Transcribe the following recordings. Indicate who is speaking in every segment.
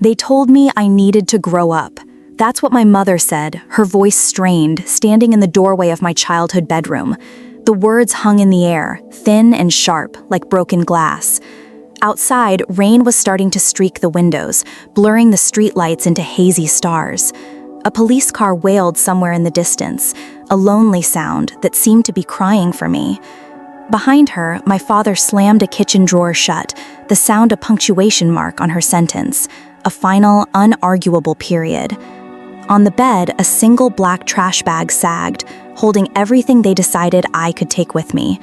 Speaker 1: They told me I needed to grow up. That's what my mother said, her voice strained, standing in the doorway of my childhood bedroom. The words hung in the air, thin and sharp, like broken glass. Outside, rain was starting to streak the windows, blurring the streetlights into hazy stars. A police car wailed somewhere in the distance, a lonely sound that seemed to be crying for me. Behind her, my father slammed a kitchen drawer shut, the sound a punctuation mark on her sentence, a final, unarguable period. On the bed, a single black trash bag sagged, holding everything they decided I could take with me.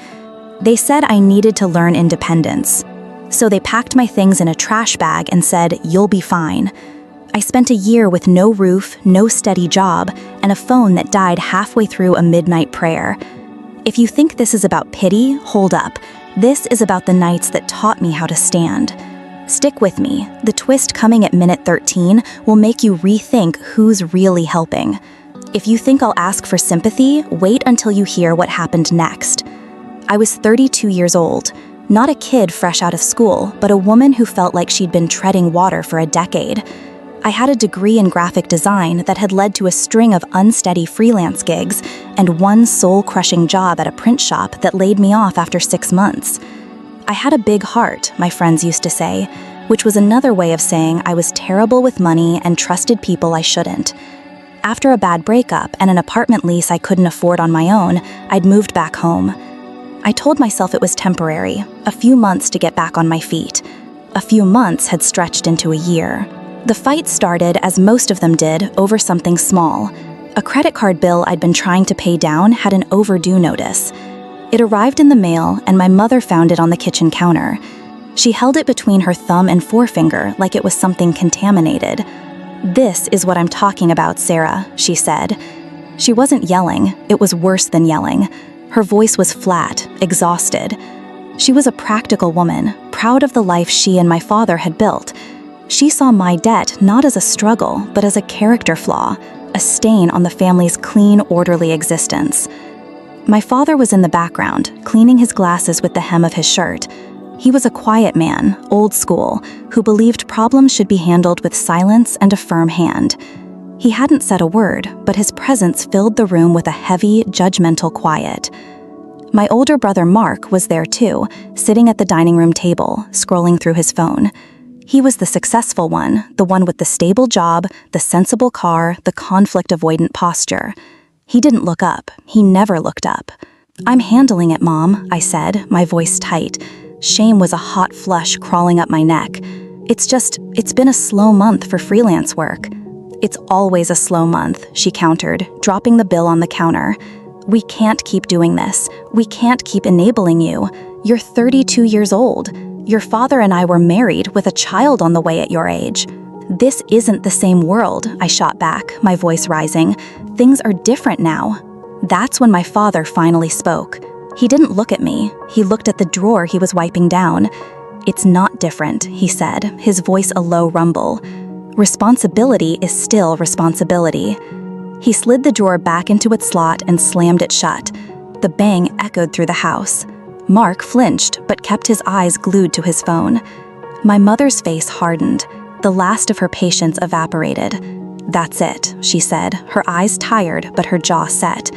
Speaker 1: They said I needed to learn independence. So they packed my things in a trash bag and said, "You'll be fine." I spent a year with no roof, no steady job, and a phone that died halfway through a midnight prayer. If you think this is about pity, hold up. This is about the nights that taught me how to stand. Stick with me. The twist coming at minute 13 will make you rethink who's really helping. If you think I'll ask for sympathy, wait until you hear what happened next. I was 32 years old. Not a kid fresh out of school, but a woman who felt like she'd been treading water for a decade. I had a degree in graphic design that had led to a string of unsteady freelance gigs and one soul-crushing job at a print shop that laid me off after 6 months. I had a big heart, my friends used to say, which was another way of saying I was terrible with money and trusted people I shouldn't. After a bad breakup and an apartment lease I couldn't afford on my own, I'd moved back home. I told myself it was temporary, a few months to get back on my feet. A few months had stretched into a year. The fight started, as most of them did, over something small. A credit card bill I'd been trying to pay down had an overdue notice. It arrived in the mail, and my mother found it on the kitchen counter. She held it between her thumb and forefinger like it was something contaminated. "This is what I'm talking about, Sarah," she said. She wasn't yelling. It was worse than yelling. Her voice was flat, exhausted. She was a practical woman, proud of the life she and my father had built. She saw my debt not as a struggle, but as a character flaw, a stain on the family's clean, orderly existence. My father was in the background, cleaning his glasses with the hem of his shirt. He was a quiet man, old school, who believed problems should be handled with silence and a firm hand. He hadn't said a word, but his presence filled the room with a heavy, judgmental quiet. My older brother Mark was there too, sitting at the dining room table, scrolling through his phone. He was the successful one, the one with the stable job, the sensible car, the conflict-avoidant posture. He didn't look up. He never looked up. "I'm handling it, Mom," I said, my voice tight. Shame was a hot flush crawling up my neck. It's been a slow month for freelance work." "It's always a slow month," she countered, dropping the bill on the counter. "We can't keep doing this. We can't keep enabling you. You're 32 years old. Your father and I were married with a child on the way at your age." "This isn't the same world," I shot back, my voice rising. "Things are different now." That's when my father finally spoke. He didn't look at me. He looked at the drawer he was wiping down. "It's not different," he said, his voice a low rumble. "Responsibility is still responsibility." He slid the drawer back into its slot and slammed it shut. The bang echoed through the house. Mark flinched, but kept his eyes glued to his phone. My mother's face hardened. The last of her patience evaporated. "That's it," she said, her eyes tired but her jaw set.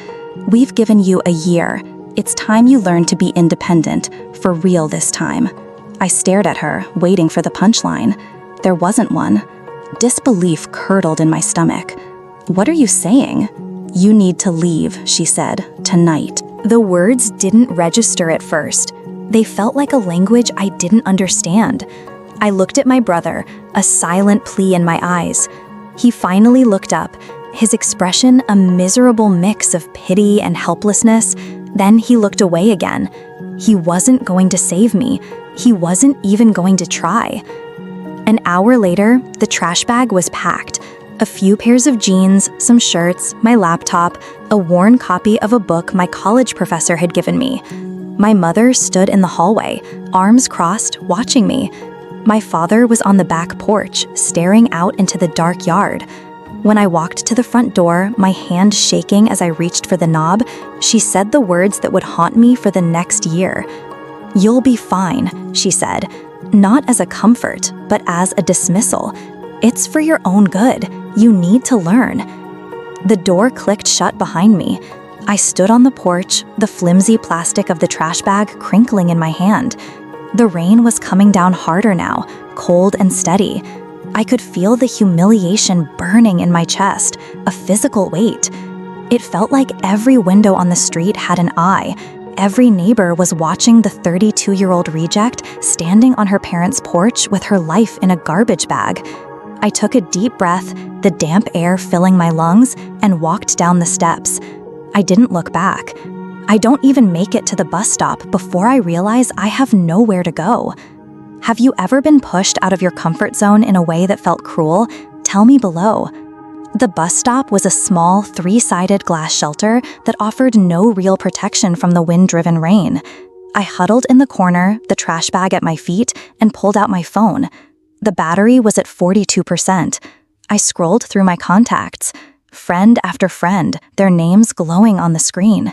Speaker 1: "We've given you a year. It's time you learn to be independent, for real this time." I stared at her, waiting for the punchline. There wasn't one. Disbelief curdled in my stomach. "What are you saying?" "You need to leave," she said, "tonight." The words didn't register at first. They felt like a language I didn't understand. I looked at my brother, a silent plea in my eyes. He finally looked up, his expression a miserable mix of pity and helplessness. Then he looked away again. He wasn't going to save me. He wasn't even going to try. An hour later, the trash bag was packed. A few pairs of jeans, some shirts, my laptop, a worn copy of a book my college professor had given me. My mother stood in the hallway, arms crossed, watching me. My father was on the back porch, staring out into the dark yard. When I walked to the front door, my hand shaking as I reached for the knob, she said the words that would haunt me for the next year. "You'll be fine," she said, not as a comfort, but as a dismissal. It's for your own good. You need to learn." The door clicked shut behind me. I stood on the porch, the flimsy plastic of the trash bag crinkling in my hand. The rain was coming down harder now, cold and steady. I could feel the humiliation burning in my chest, a physical weight. It felt like every window on the street had an eye. Every neighbor was watching the 32-year-old reject standing on her parents' porch with her life in a garbage bag. I took a deep breath, the damp air filling my lungs, and walked down the steps. I didn't look back. I don't even make it to the bus stop before I realize I have nowhere to go. Have you ever been pushed out of your comfort zone in a way that felt cruel? Tell me below. The bus stop was a small, 3-sided glass shelter that offered no real protection from the wind-driven rain. I huddled in the corner, the trash bag at my feet, and pulled out my phone. The battery was at 42%. I scrolled through my contacts. Friend after friend, their names glowing on the screen.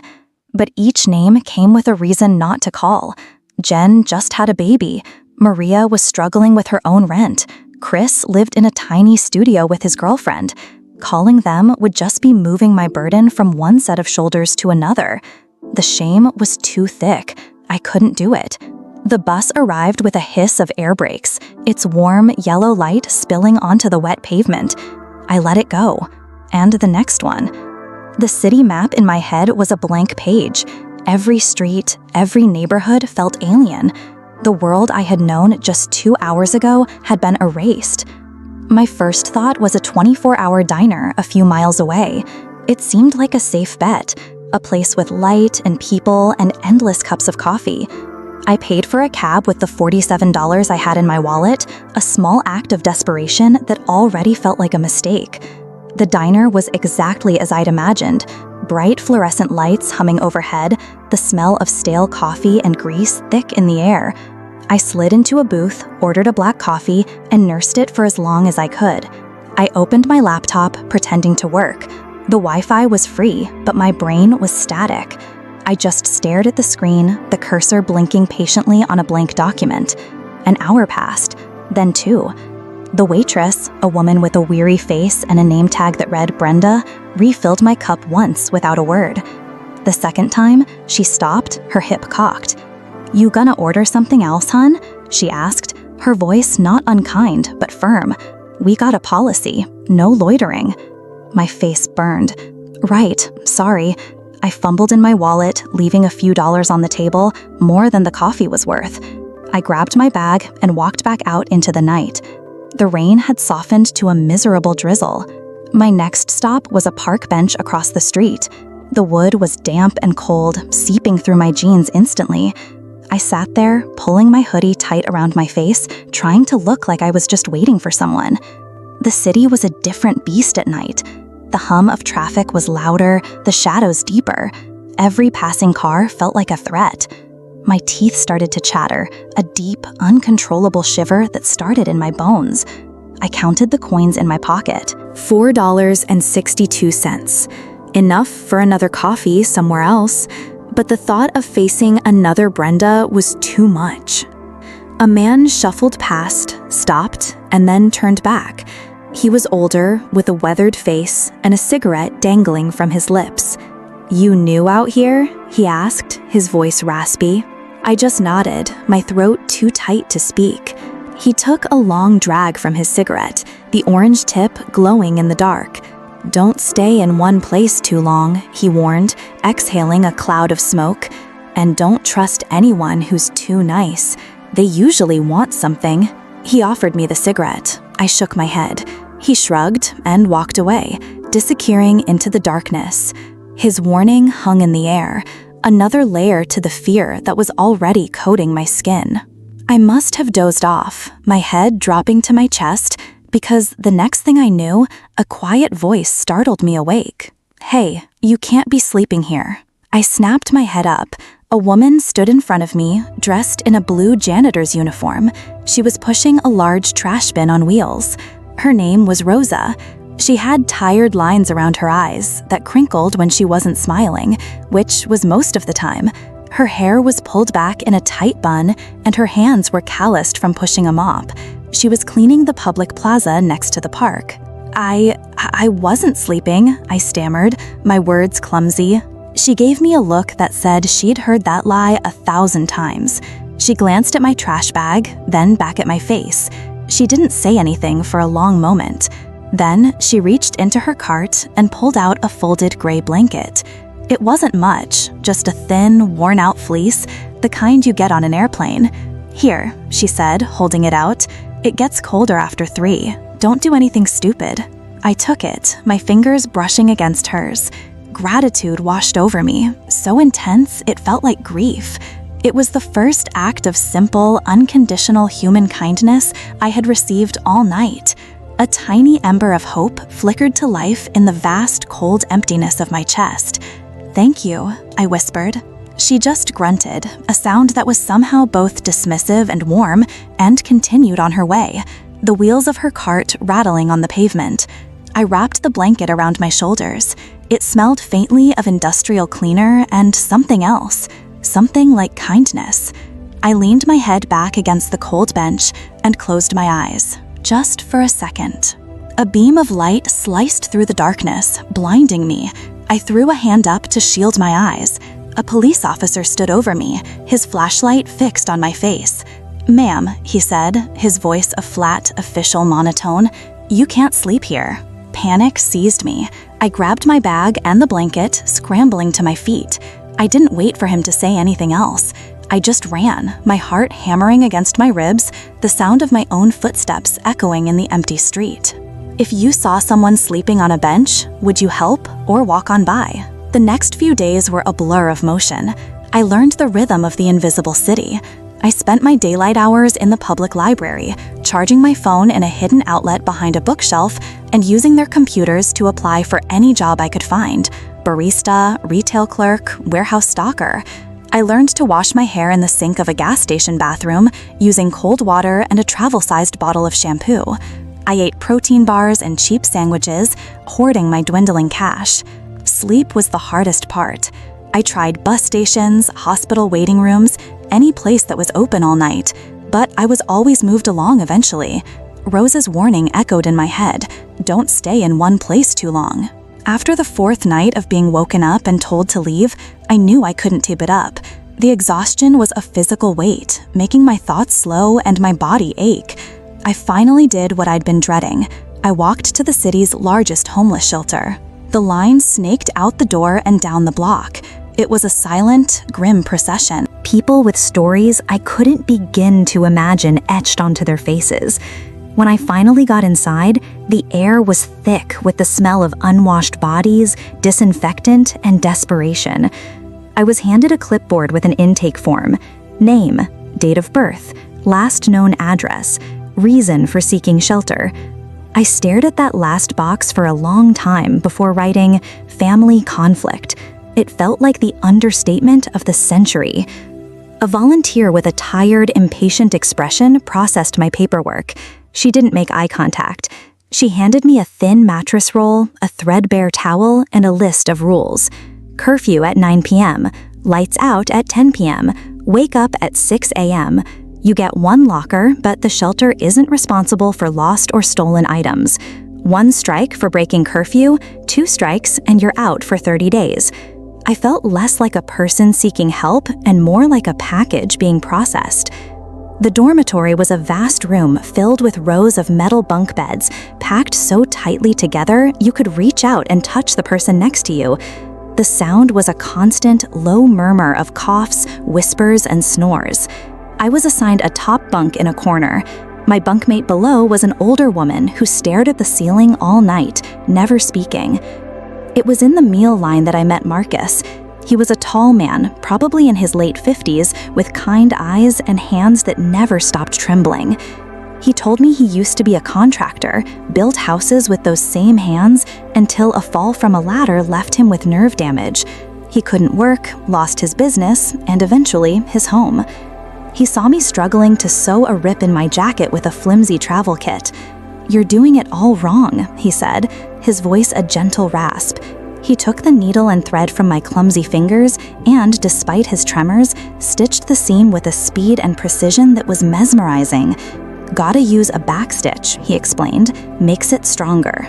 Speaker 1: But each name came with a reason not to call. Jen just had a baby. Maria was struggling with her own rent. Chris lived in a tiny studio with his girlfriend. Calling them would just be moving my burden from one set of shoulders to another. The shame was too thick. I couldn't do it. The bus arrived with a hiss of air brakes, its warm, yellow light spilling onto the wet pavement. I let it go. And the next one. The city map in my head was a blank page. Every street, every neighborhood felt alien. The world I had known just 2 hours ago had been erased. My first thought was a 24-hour diner a few miles away. It seemed like a safe bet, a place with light and people and endless cups of coffee. I paid for a cab with the $47 I had in my wallet, a small act of desperation that already felt like a mistake. The diner was exactly as I'd imagined. Bright fluorescent lights humming overhead, the smell of stale coffee and grease thick in the air. I slid into a booth, ordered a black coffee, and nursed it for as long as I could. I opened my laptop, pretending to work. The Wi-Fi was free, but my brain was static. I just stared at the screen, the cursor blinking patiently on a blank document. An hour passed, then 2. The waitress, a woman with a weary face and a name tag that read Brenda, refilled my cup once without a word. The second time, she stopped, her hip cocked. "You gonna order something else, hun?" she asked, her voice not unkind but firm. "We got a policy, no loitering." My face burned. "Right, sorry." I fumbled in my wallet, leaving a few dollars on the table, more than the coffee was worth. I grabbed my bag and walked back out into the night. The rain had softened to a miserable drizzle. My next stop was a park bench across the street. The wood was damp and cold, seeping through my jeans instantly. I sat there, pulling my hoodie tight around my face, trying to look like I was just waiting for someone. The city was a different beast at night. The hum of traffic was louder, the shadows deeper. Every passing car felt like a threat. My teeth started to chatter, a deep, uncontrollable shiver that started in my bones. I counted the coins in my pocket. $4.62. Enough for another coffee somewhere else, but the thought of facing another Brenda was too much. A man shuffled past, stopped, and then turned back. He was older, with a weathered face and a cigarette dangling from his lips. "You new out here?" he asked, his voice raspy. I just nodded, my throat too tight to speak. He took a long drag from his cigarette, the orange tip glowing in the dark. "Don't stay in one place too long," he warned, exhaling a cloud of smoke. "And don't trust anyone who's too nice. They usually want something." He offered me the cigarette. I shook my head. He shrugged and walked away, disappearing into the darkness. His warning hung in the air, another layer to the fear that was already coating my skin. I must have dozed off, my head dropping to my chest, because the next thing I knew, a quiet voice startled me awake. "Hey, you can't be sleeping here." I snapped my head up. A woman stood in front of me, dressed in a blue janitor's uniform. She was pushing a large trash bin on wheels. Her name was Rosa. She had tired lines around her eyes that crinkled when she wasn't smiling, which was most of the time. Her hair was pulled back in a tight bun, and her hands were calloused from pushing a mop. She was cleaning the public plaza next to the park. I wasn't sleeping, I stammered, my words clumsy. She gave me a look that said she'd heard that lie 1,000 times. She glanced at my trash bag, then back at my face. She didn't say anything for a long moment. Then she reached into her cart and pulled out a folded gray blanket. It wasn't much, just a thin, worn-out fleece, the kind you get on an airplane. "Here," she said, holding it out. "It gets colder after 3. Don't do anything stupid." I took it, my fingers brushing against hers. Gratitude washed over me, so intense it felt like grief. It was the first act of simple, unconditional human kindness I had received all night. A tiny ember of hope flickered to life in the vast, cold emptiness of my chest. "Thank you," I whispered. She just grunted, a sound that was somehow both dismissive and warm, and continued on her way, the wheels of her cart rattling on the pavement. I wrapped the blanket around my shoulders. It smelled faintly of industrial cleaner and something else, something like kindness. I leaned my head back against the cold bench and closed my eyes, just for a second. A beam of light sliced through the darkness, blinding me. I threw a hand up to shield my eyes. A police officer stood over me, his flashlight fixed on my face. "Ma'am," he said, his voice a flat, official monotone, "you can't sleep here." Panic seized me. I grabbed my bag and the blanket, scrambling to my feet. I didn't wait for him to say anything else. I just ran, my heart hammering against my ribs, the sound of my own footsteps echoing in the empty street. If you saw someone sleeping on a bench, would you help or walk on by? The next few days were a blur of motion. I learned the rhythm of the invisible city. I spent my daylight hours in the public library, charging my phone in a hidden outlet behind a bookshelf and using their computers to apply for any job I could find: barista, retail clerk, warehouse stocker. I learned to wash my hair in the sink of a gas station bathroom using cold water and a travel-sized bottle of shampoo. I ate protein bars and cheap sandwiches, hoarding my dwindling cash. Sleep was the hardest part. I tried bus stations, hospital waiting rooms, any place that was open all night, but I was always moved along eventually. Rose's warning echoed in my head: don't stay in one place too long. After the 4th night of being woken up and told to leave, I knew I couldn't keep it up. The exhaustion was a physical weight, making my thoughts slow and my body ache. I finally did what I'd been dreading. I walked to the city's largest homeless shelter. The line snaked out the door and down the block. It was a silent, grim procession. People with stories I couldn't begin to imagine etched onto their faces. When I finally got inside, the air was thick with the smell of unwashed bodies, disinfectant, and desperation. I was handed a clipboard with an intake form: name, date of birth, last known address, reason for seeking shelter. I stared at that last box for a long time before writing family conflict. It felt like the understatement of the century. A volunteer with a tired, impatient expression processed my paperwork. She didn't make eye contact. She handed me a thin mattress roll, a threadbare towel, and a list of rules. Curfew at 9 p.m., lights out at 10 p.m., wake up at 6 a.m., you get 1 locker, but the shelter isn't responsible for lost or stolen items. 1 strike for breaking curfew, 2 strikes, and you're out for 30 days. I felt less like a person seeking help and more like a package being processed. The dormitory was a vast room filled with rows of metal bunk beds, packed so tightly together you could reach out and touch the person next to you. The sound was a constant, low murmur of coughs, whispers, and snores. I was assigned a top bunk in a corner. My bunkmate below was an older woman who stared at the ceiling all night, never speaking. It was in the meal line that I met Marcus. He was a tall man, probably in his late 50s, with kind eyes and hands that never stopped trembling. He told me he used to be a contractor, built houses with those same hands until a fall from a ladder left him with nerve damage. He couldn't work, lost his business, and eventually his home. He saw me struggling to sew a rip in my jacket with a flimsy travel kit. "You're doing it all wrong," he said, his voice a gentle rasp. He took the needle and thread from my clumsy fingers and, despite his tremors, stitched the seam with a speed and precision that was mesmerizing. Gotta use a backstitch, he explained, makes it stronger.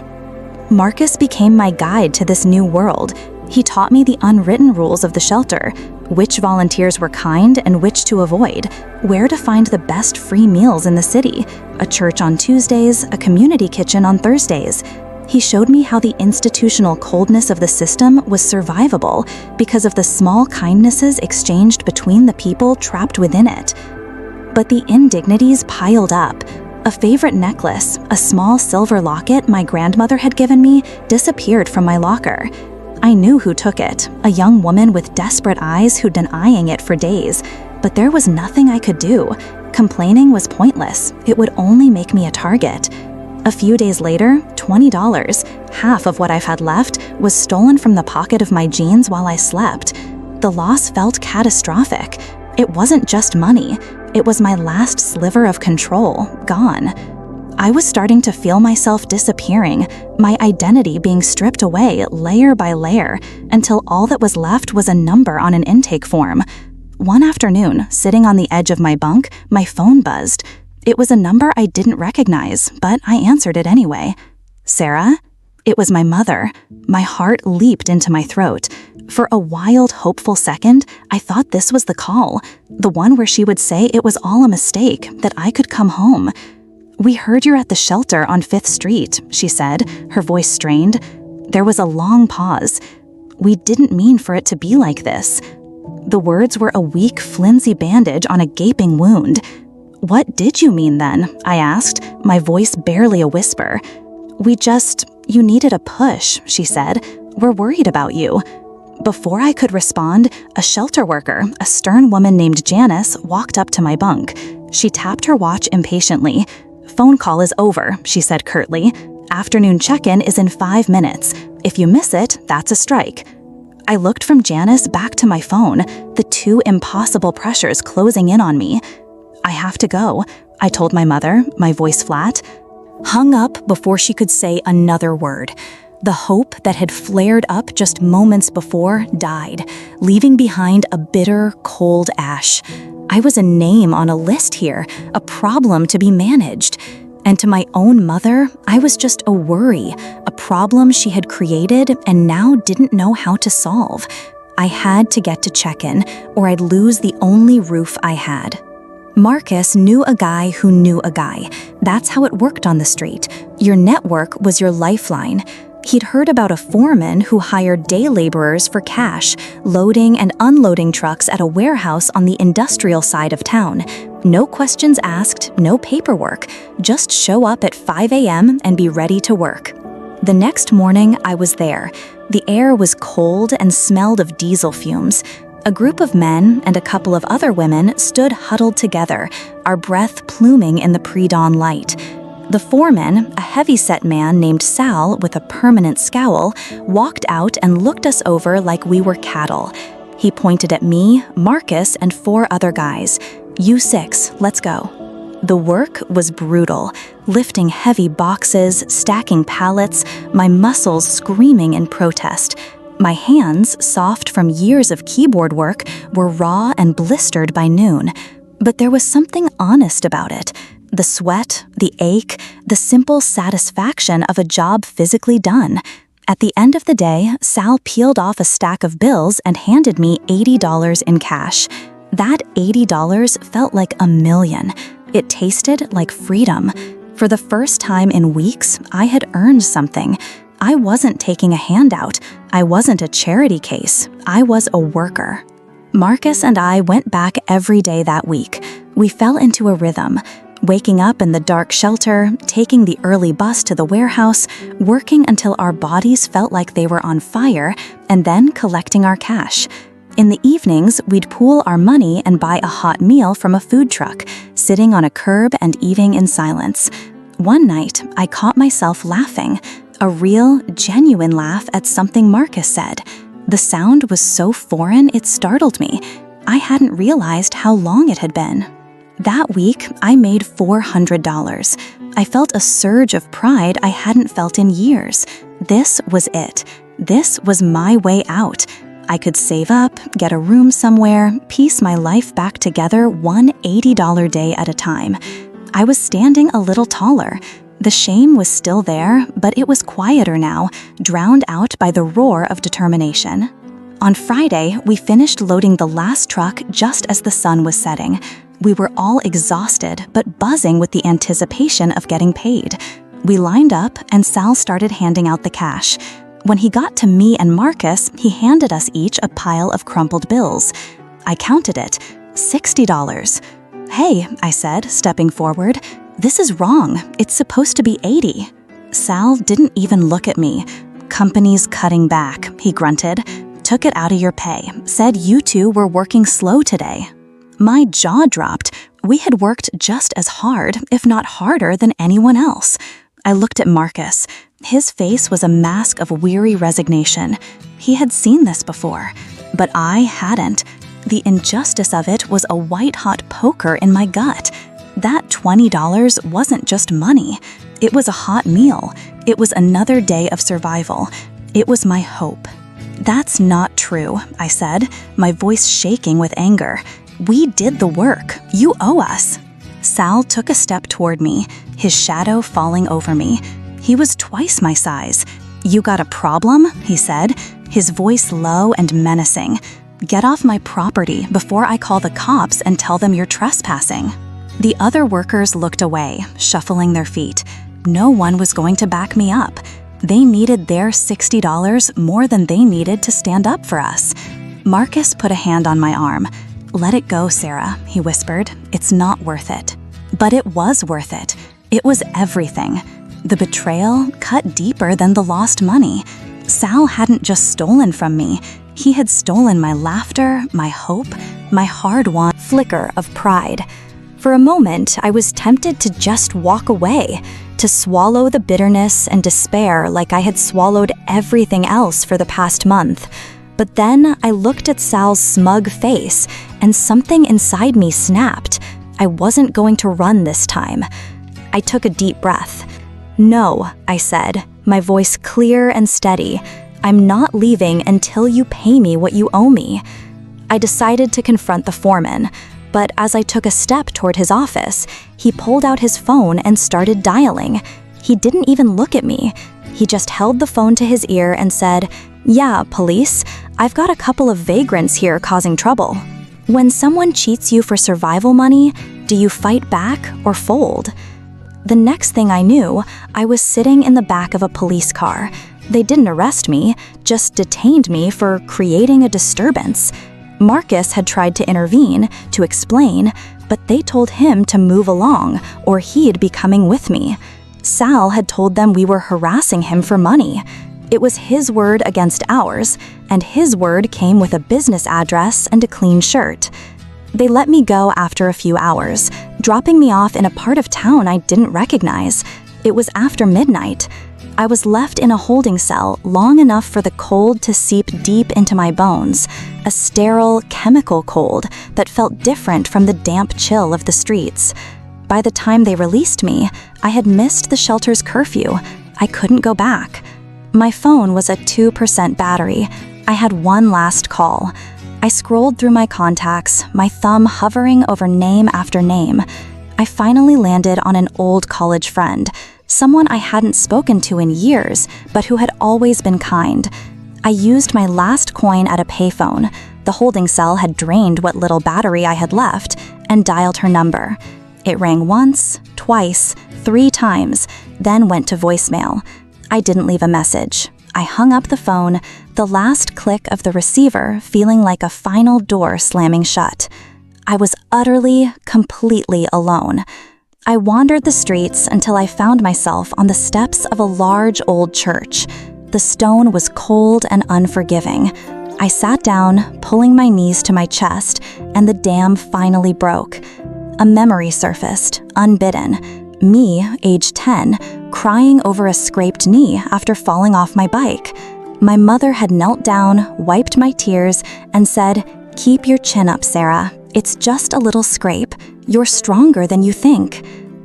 Speaker 1: Marcus became my guide to this new world. He taught me the unwritten rules of the shelter, which volunteers were kind and which to avoid, where to find the best free meals in the city, a church on Tuesdays, a community kitchen on Thursdays. He showed me how the institutional coldness of the system was survivable because of the small kindnesses exchanged between the people trapped within it. But the indignities piled up. A favorite necklace, a small silver locket my grandmother had given me, disappeared from my locker. I knew who took it, a young woman with desperate eyes who'd been eyeing it for days, but there was nothing I could do. Complaining was pointless. It would only make me a target. A few days later, $20, half of what I've had left, was stolen from the pocket of my jeans while I slept. The loss felt catastrophic. It wasn't just money. It was my last sliver of control, gone. I was starting to feel myself disappearing, my identity being stripped away layer by layer, until all that was left was a number on an intake form. One afternoon, sitting on the edge of my bunk, my phone buzzed. It was a number I didn't recognize, but I answered it anyway. Sarah? It was my mother. My heart leaped into my throat. For a wild, hopeful second, I thought this was the call, the one where she would say it was all a mistake, that I could come home. "We heard you're at the shelter on 5th Street, she said, her voice strained. There was a long pause. "We didn't mean for it to be like this." The words were a weak, flimsy bandage on a gaping wound. "What did you mean then?" I asked, my voice barely a whisper. You needed a push," she said. "We're worried about you." Before I could respond, a shelter worker, a stern woman named Janice, walked up to my bunk. She tapped her watch impatiently. "Phone call is over," she said curtly. "Afternoon check-in is in 5 minutes. If you miss it, that's a strike." I looked from Janice back to my phone, the two impossible pressures closing in on me. "I have to go," I told my mother, my voice flat. Hung up before she could say another word. The hope that had flared up just moments before died, leaving behind a bitter, cold ash. I was a name on a list here, a problem to be managed. And to my own mother, I was just a worry, a problem she had created and now didn't know how to solve. I had to get to check-in, or I'd lose the only roof I had. Marcus knew a guy who knew a guy. That's how it worked on the street. Your network was your lifeline. He'd heard about a foreman who hired day laborers for cash, loading and unloading trucks at a warehouse on the industrial side of town. No questions asked, no paperwork. Just show up at 5 a.m. and be ready to work. The next morning, I was there. The air was cold and smelled of diesel fumes. A group of men and a couple of other women stood huddled together, our breath pluming in the pre-dawn light. The foreman, a heavy-set man named Sal with a permanent scowl, walked out and looked us over like we were cattle. He pointed at me, Marcus, and 4 other guys. "You 6, let's go." The work was brutal, lifting heavy boxes, stacking pallets, my muscles screaming in protest. My hands, soft from years of keyboard work, were raw and blistered by noon. But there was something honest about it. The sweat, the ache, the simple satisfaction of a job physically done. At the end of the day, Sal peeled off a stack of bills and handed me $80 in cash. That $80 felt like a million. It tasted like freedom. For the first time in weeks, I had earned something. I wasn't taking a handout. I wasn't a charity case. I was a worker. Marcus and I went back every day that week. We fell into a rhythm. Waking up in the dark shelter, taking the early bus to the warehouse, working until our bodies felt like they were on fire, and then collecting our cash. In the evenings, we'd pool our money and buy a hot meal from a food truck, sitting on a curb and eating in silence. One night, I caught myself laughing, a real, genuine laugh at something Marcus said. The sound was so foreign it startled me. I hadn't realized how long it had been. That week, I made $400. I felt a surge of pride I hadn't felt in years. This was it. This was my way out. I could save up, get a room somewhere, piece my life back together one $80 day at a time. I was standing a little taller. The shame was still there, but it was quieter now, drowned out by the roar of determination. On Friday, we finished loading the last truck just as the sun was setting. We were all exhausted, but buzzing with the anticipation of getting paid. We lined up, and Sal started handing out the cash. When he got to me and Marcus, he handed us each a pile of crumpled bills. I counted it. $60. "Hey," I said, stepping forward. "This is wrong. It's supposed to be $80. Sal didn't even look at me. "Company's cutting back," he grunted. "Took it out of your pay. Said you two were working slow today." My jaw dropped. We had worked just as hard, if not harder, than anyone else. I looked at Marcus. His face was a mask of weary resignation. He had seen this before, but I hadn't. The injustice of it was a white-hot poker in my gut. That $20 wasn't just money. It was a hot meal. It was another day of survival. It was my hope. "That's not true," I said, my voice shaking with anger. "We did the work. You owe us." Sal took a step toward me, his shadow falling over me. He was twice my size. "You got a problem?" he said, his voice low and menacing. "Get off my property before I call the cops and tell them you're trespassing." The other workers looked away, shuffling their feet. No one was going to back me up. They needed their $60 more than they needed to stand up for us. Marcus put a hand on my arm. "Let it go, Sarah," he whispered. "It's not worth it." But it was worth it. It was everything. The betrayal cut deeper than the lost money. Sal hadn't just stolen from me. He had stolen my laughter, my hope, my hard-won flicker of pride. For a moment, I was tempted to just walk away, to swallow the bitterness and despair like I had swallowed everything else for the past month. But then I looked at Sal's smug face, and something inside me snapped. I wasn't going to run this time. I took a deep breath. "No," I said, my voice clear and steady. "I'm not leaving until you pay me what you owe me." I decided to confront the foreman, but as I took a step toward his office, he pulled out his phone and started dialing. He didn't even look at me. He just held the phone to his ear and said, "Yeah, police. I've got a couple of vagrants here causing trouble." When someone cheats you for survival money, do you fight back or fold? The next thing I knew, I was sitting in the back of a police car. They didn't arrest me, just detained me for creating a disturbance. Marcus had tried to intervene, to explain, but they told him to move along, or he'd be coming with me. Sal had told them we were harassing him for money. It was his word against ours, and his word came with a business address and a clean shirt. They let me go after a few hours, dropping me off in a part of town I didn't recognize. It was after midnight. I was left in a holding cell long enough for the cold to seep deep into my bones, a sterile, chemical cold that felt different from the damp chill of the streets. By the time they released me, I had missed the shelter's curfew. I couldn't go back. My phone was at 2% battery. I had one last call. I scrolled through my contacts, my thumb hovering over name after name. I finally landed on an old college friend, someone I hadn't spoken to in years, but who had always been kind. I used my last coin at a payphone. The holding cell had drained what little battery I had left, and dialed her number. It rang once, twice, 3 times, then went to voicemail. I didn't leave a message. I hung up the phone, the last click of the receiver feeling like a final door slamming shut. I was utterly, completely alone. I wandered the streets until I found myself on the steps of a large old church. The stone was cold and unforgiving. I sat down, pulling my knees to my chest, and the dam finally broke. A memory surfaced, unbidden. Me, age 10, crying over a scraped knee after falling off my bike. My mother had knelt down, wiped my tears, and said, "Keep your chin up, Sarah. It's just a little scrape. You're stronger than you think."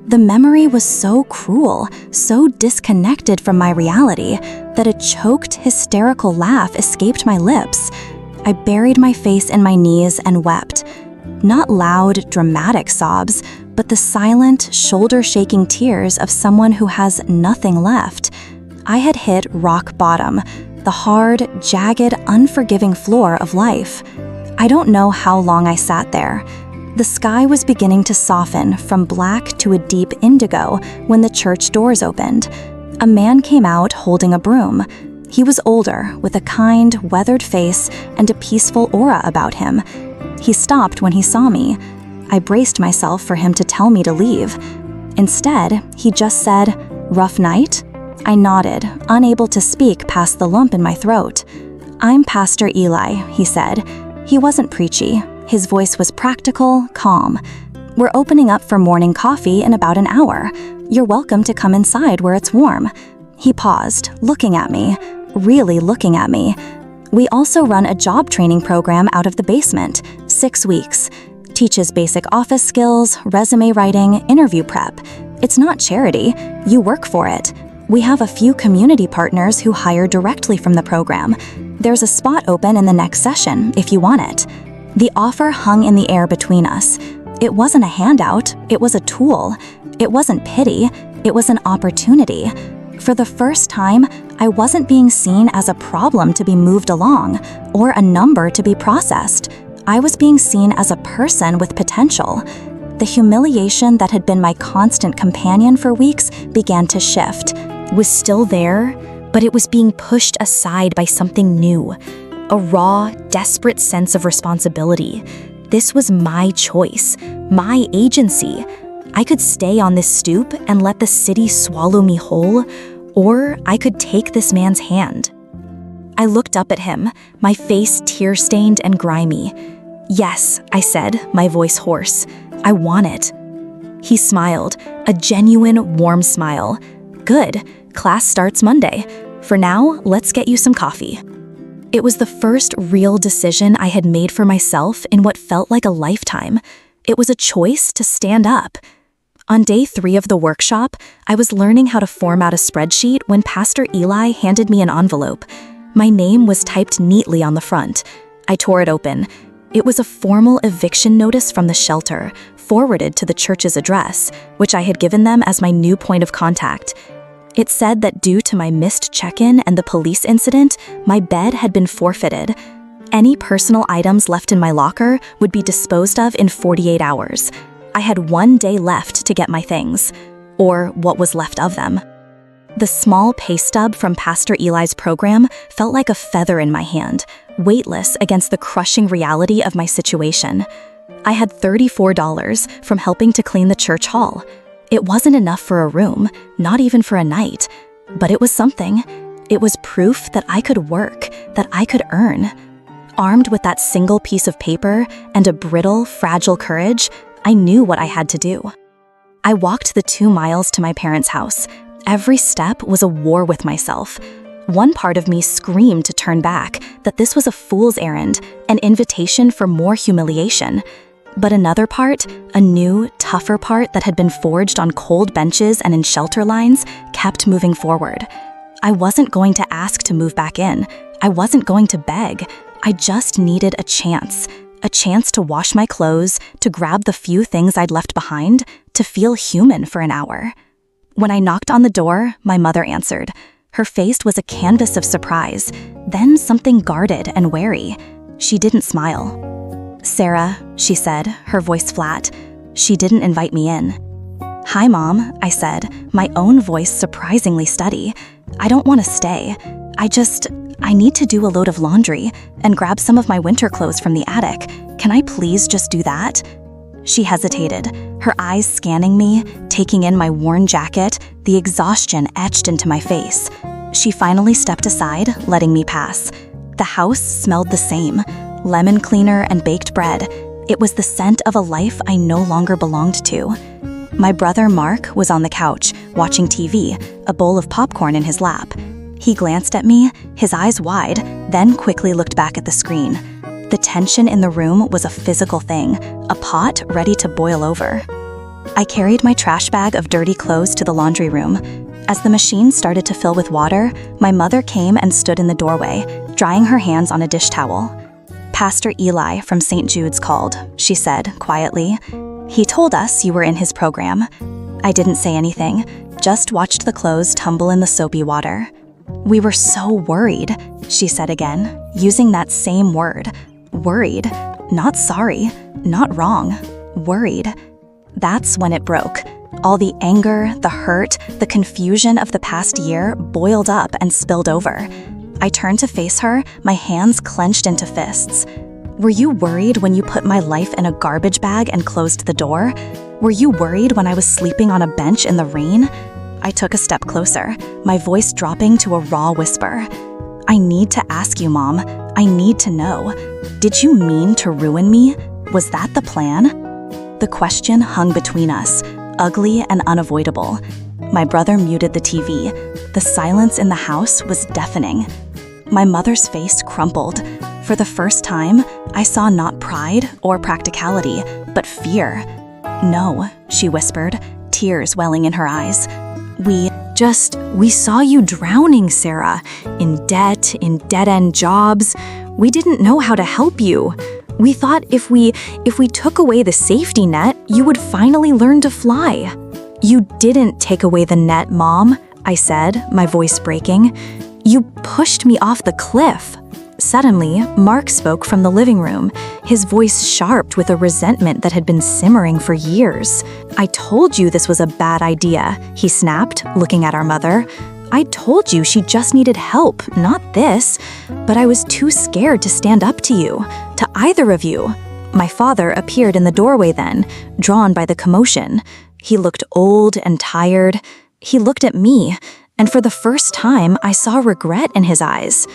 Speaker 1: The memory was so cruel, so disconnected from my reality, that a choked, hysterical laugh escaped my lips. I buried my face in my knees and wept. Not loud, dramatic sobs, but the silent, shoulder-shaking tears of someone who has nothing left. I had hit rock bottom, the hard, jagged, unforgiving floor of life. I don't know how long I sat there. The sky was beginning to soften from black to a deep indigo when the church doors opened. A man came out holding a broom. He was older, with a kind, weathered face and a peaceful aura about him. He stopped when he saw me. I braced myself for him to tell me to leave. Instead, he just said, "Rough night?" I nodded, unable to speak past the lump in my throat. "I'm Pastor Eli," he said. He wasn't preachy. His voice was practical, calm. "We're opening up for morning coffee in about an hour. You're welcome to come inside where it's warm." He paused, looking at me, really looking at me. "We also run a job training program out of the basement, 6 weeks. Teaches basic office skills, resume writing, interview prep. It's not charity, you work for it. We have a few community partners who hire directly from the program. There's a spot open in the next session if you want it." The offer hung in the air between us. It wasn't a handout, it was a tool. It wasn't pity, it was an opportunity. For the first time, I wasn't being seen as a problem to be moved along, or a number to be processed. I was being seen as a person with potential. The humiliation that had been my constant companion for weeks began to shift. It was still there, but it was being pushed aside by something new. A raw, desperate sense of responsibility. This was my choice, my agency. I could stay on this stoop and let the city swallow me whole, or I could take this man's hand. I looked up at him, my face tear-stained and grimy. "Yes," I said, my voice hoarse. "I want it." He smiled, a genuine, warm smile. "Good, class starts Monday. For now, let's get you some coffee." It was the first real decision I had made for myself in what felt like a lifetime. It was a choice to stand up. On day 3 of the workshop, I was learning how to format a spreadsheet when Pastor Eli handed me an envelope. My name was typed neatly on the front. I tore it open. It was a formal eviction notice from the shelter, forwarded to the church's address, which I had given them as my new point of contact. It said that due to my missed check-in and the police incident, my bed had been forfeited. Any personal items left in my locker would be disposed of in 48 hours. I had 1 day left to get my things, or what was left of them. The small pay stub from Pastor Eli's program felt like a feather in my hand, weightless against the crushing reality of my situation. I had $34 from helping to clean the church hall. It wasn't enough for a room, not even for a night, but it was something. It was proof that I could work, that I could earn. Armed with that single piece of paper and a brittle, fragile courage, I knew what I had to do. I walked the 2 miles to my parents' house. Every step was a war with myself. One part of me screamed to turn back, that this was a fool's errand, an invitation for more humiliation. But another part, a new, tougher part that had been forged on cold benches and in shelter lines, kept moving forward. I wasn't going to ask to move back in. I wasn't going to beg. I just needed a chance to wash my clothes, to grab the few things I'd left behind, to feel human for an hour. When I knocked on the door, my mother answered. Her face was a canvas of surprise, then something guarded and wary. She didn't smile. "Sarah," she said, her voice flat. She didn't invite me in. "Hi, Mom," I said, my own voice surprisingly steady. "I don't want to stay. I need to do a load of laundry and grab some of my winter clothes from the attic. Can I please just do that?" She hesitated, her eyes scanning me, taking in my worn jacket, the exhaustion etched into my face. She finally stepped aside, letting me pass. The house smelled the same. Lemon cleaner and baked bread. It was the scent of a life I no longer belonged to. My brother Mark was on the couch, watching TV, a bowl of popcorn in his lap. He glanced at me, his eyes wide, then quickly looked back at the screen. The tension in the room was a physical thing, a pot ready to boil over. I carried my trash bag of dirty clothes to the laundry room. As the machine started to fill with water, my mother came and stood in the doorway, drying her hands on a dish towel. "Pastor Eli from St. Jude's called," she said quietly. He told us you were in his program. I didn't say anything, just watched the clothes tumble in the soapy water. We were so worried, she said again, using that same word. Worried, not sorry, not wrong, worried. That's when it broke. All the anger, the hurt, the confusion of the past year boiled up and spilled over. I turned to face her, my hands clenched into fists. Were you worried when you put my life in a garbage bag and closed the door? Were you worried when I was sleeping on a bench in the rain? I took a step closer, my voice dropping to a raw whisper. I need to ask you, Mom. I need to know. Did you mean to ruin me? Was that the plan? The question hung between us, ugly and unavoidable. My brother muted the TV. The silence in the house was deafening. My mother's face crumpled. For the first time, I saw not pride or practicality, but fear. No, she whispered, tears welling in her eyes. We saw you drowning, Sarah, in debt, in dead-end jobs. We didn't know how to help you. We thought if we took away the safety net, you would finally learn to fly. You didn't take away the net, Mom, I said, my voice breaking. You pushed me off the cliff. Suddenly, Mark spoke from the living room, his voice sharp with a resentment that had been simmering for years. I told you this was a bad idea, he snapped, looking at our mother. I told you she just needed help, not this. But I was too scared to stand up to you, to either of you. My father appeared in the doorway then, drawn by the commotion. He looked old and tired. He looked at me, and for the first time, I saw regret in his eyes.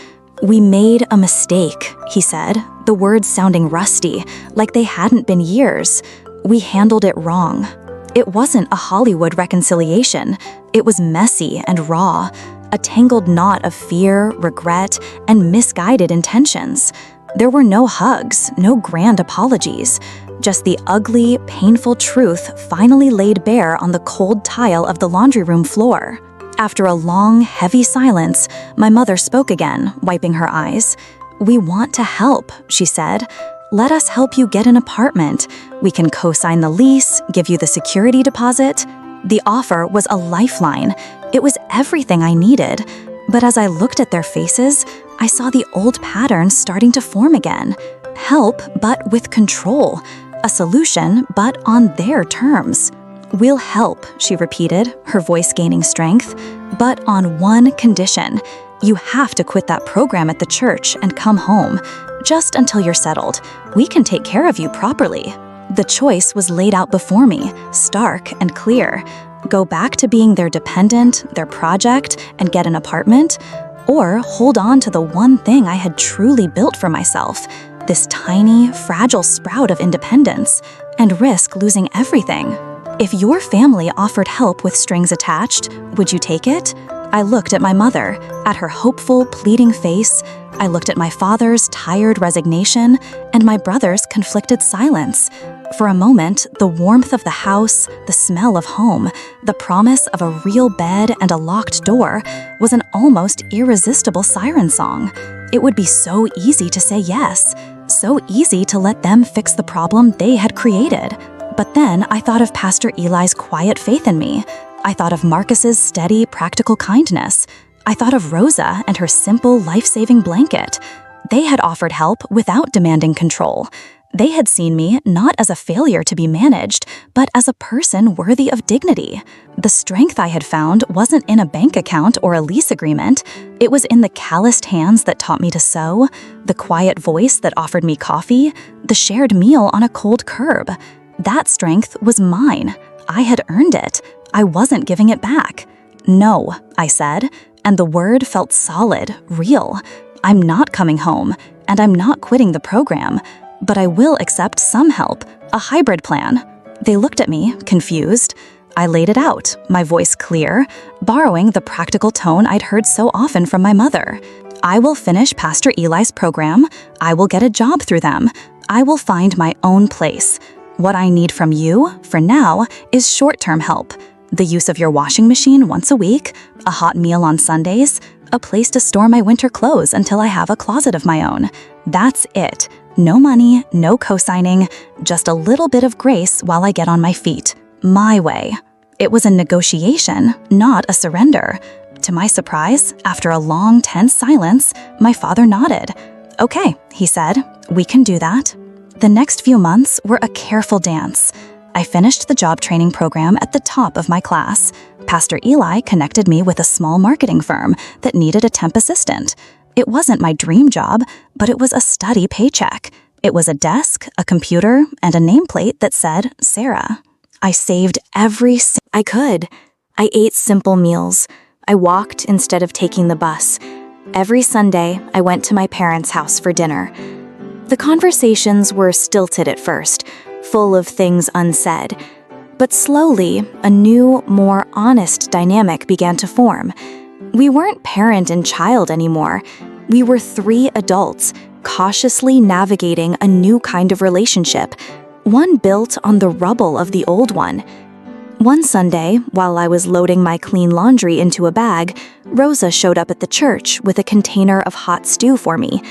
Speaker 1: We made a mistake, he said, the words sounding rusty, like they hadn't been years. We handled it wrong. It wasn't a Hollywood reconciliation. It was messy and raw, a tangled knot of fear, regret, and misguided intentions. There were no hugs, no grand apologies, just the ugly, painful truth finally laid bare on the cold tile of the laundry room floor. After a long, heavy silence, my mother spoke again, wiping her eyes. We want to help, she said. Let us help you get an apartment. We can co-sign the lease, give you the security deposit. The offer was a lifeline. It was everything I needed. But as I looked at their faces, I saw the old patterns starting to form again. Help, but with control. A solution, but on their terms. We'll help, she repeated, her voice gaining strength, but on one condition. You have to quit that program at the church and come home. Just until you're settled. We can take care of you properly. The choice was laid out before me, stark and clear. Go back to being their dependent, their project, and get an apartment, or hold on to the one thing I had truly built for myself, this tiny, fragile sprout of independence, and risk losing everything. If your family offered help with strings attached, would you take it? I looked at my mother, at her hopeful, pleading face. I looked at my father's tired resignation and my brother's conflicted silence. For a moment, the warmth of the house, the smell of home, the promise of a real bed and a locked door was an almost irresistible siren song. It would be so easy to say yes, so easy to let them fix the problem they had created. But then I thought of Pastor Eli's quiet faith in me. I thought of Marcus's steady, practical kindness. I thought of Rosa and her simple, life-saving blanket. They had offered help without demanding control. They had seen me not as a failure to be managed, but as a person worthy of dignity. The strength I had found wasn't in a bank account or a lease agreement. It was in the calloused hands that taught me to sew, the quiet voice that offered me coffee, the shared meal on a cold curb. That strength was mine. I had earned it. I wasn't giving it back. No, I said, and the word felt solid, real. I'm not coming home, and I'm not quitting the program, but I will accept some help, a hybrid plan. They looked at me, confused. I laid it out, my voice clear, borrowing the practical tone I'd heard so often from my mother. I will finish Pastor Eli's program. I will get a job through them. I will find my own place. What I need from you, for now, is short-term help. The use of your washing machine once a week, a hot meal on Sundays, a place to store my winter clothes until I have a closet of my own. That's it. No money, no co-signing, just a little bit of grace while I get on my feet. My way. It was a negotiation, not a surrender. To my surprise, after a long, tense silence, my father nodded. "Okay," he said, "we can do that." The next few months were a careful dance. I finished the job training program at the top of my class. Pastor Eli connected me with a small marketing firm that needed a temp assistant. It wasn't my dream job, but it was a steady paycheck. It was a desk, a computer, and a nameplate that said Sarah. I saved every cent I could. I ate simple meals. I walked instead of taking the bus. Every Sunday, I went to my parents' house for dinner. The conversations were stilted at first, full of things unsaid. But slowly, a new, more honest dynamic began to form. We weren't parent and child anymore. We were three adults, cautiously navigating a new kind of relationship, one built on the rubble of the old one. One Sunday, while I was loading my clean laundry into a bag, Rosa showed up at the church with a container of hot stew for me.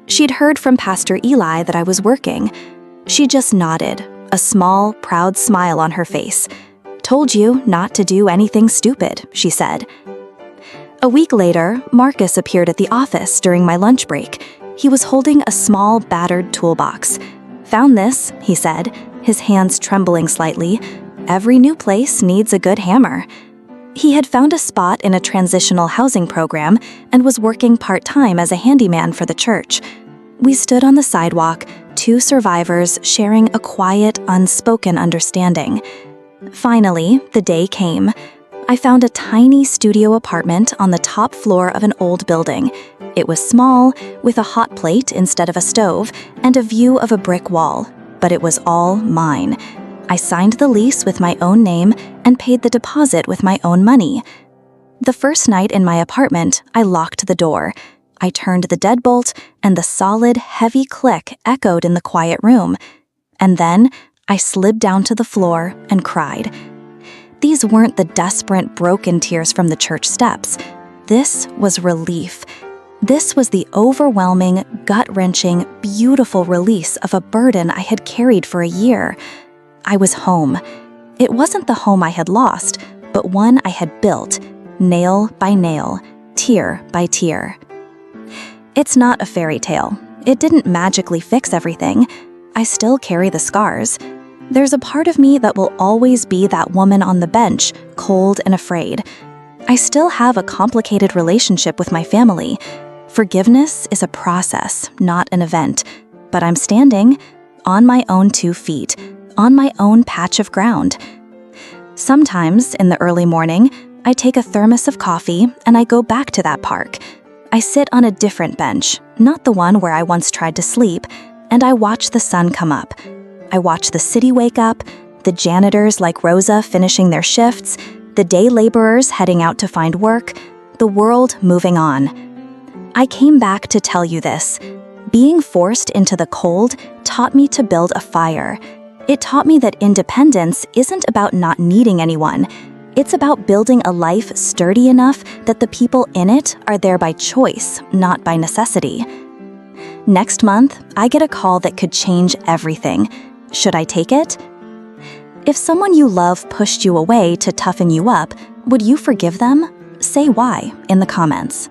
Speaker 1: She'd heard from Pastor Eli that I was working. She just nodded, a small, proud smile on her face. "Told you not to do anything stupid," she said. A week later, Marcus appeared at the office during my lunch break. He was holding a small, battered toolbox. "Found this," he said, his hands trembling slightly. "Every new place needs a good hammer." He had found a spot in a transitional housing program and was working part-time as a handyman for the church. We stood on the sidewalk, two survivors sharing a quiet, unspoken understanding. Finally, the day came. I found a tiny studio apartment on the top floor of an old building. It was small, with a hot plate instead of a stove, and a view of a brick wall. But it was all mine. I signed the lease with my own name and paid the deposit with my own money. The first night in my apartment, I locked the door. I turned the deadbolt, and the solid, heavy click echoed in the quiet room. And then, I slid down to the floor and cried. These weren't the desperate, broken tears from the church steps. This was relief. This was the overwhelming, gut-wrenching, beautiful release of a burden I had carried for a year. I was home. It wasn't the home I had lost, but one I had built, nail by nail, tear by tear. It's not a fairy tale. It didn't magically fix everything. I still carry the scars. There's a part of me that will always be that woman on the bench, cold and afraid. I still have a complicated relationship with my family. Forgiveness is a process, not an event. But I'm standing on my own 2 feet, on my own patch of ground. Sometimes, in the early morning, I take a thermos of coffee and I go back to that park. I sit on a different bench, not the one where I once tried to sleep, and I watch the sun come up. I watch the city wake up, the janitors like Rosa finishing their shifts, the day laborers heading out to find work, the world moving on. I came back to tell you this. Being forced into the cold taught me to build a fire. It taught me that independence isn't about not needing anyone. It's about building a life sturdy enough that the people in it are there by choice, not by necessity. Next month, I get a call that could change everything. Should I take it? If someone you love pushed you away to toughen you up, would you forgive them? Say why in the comments.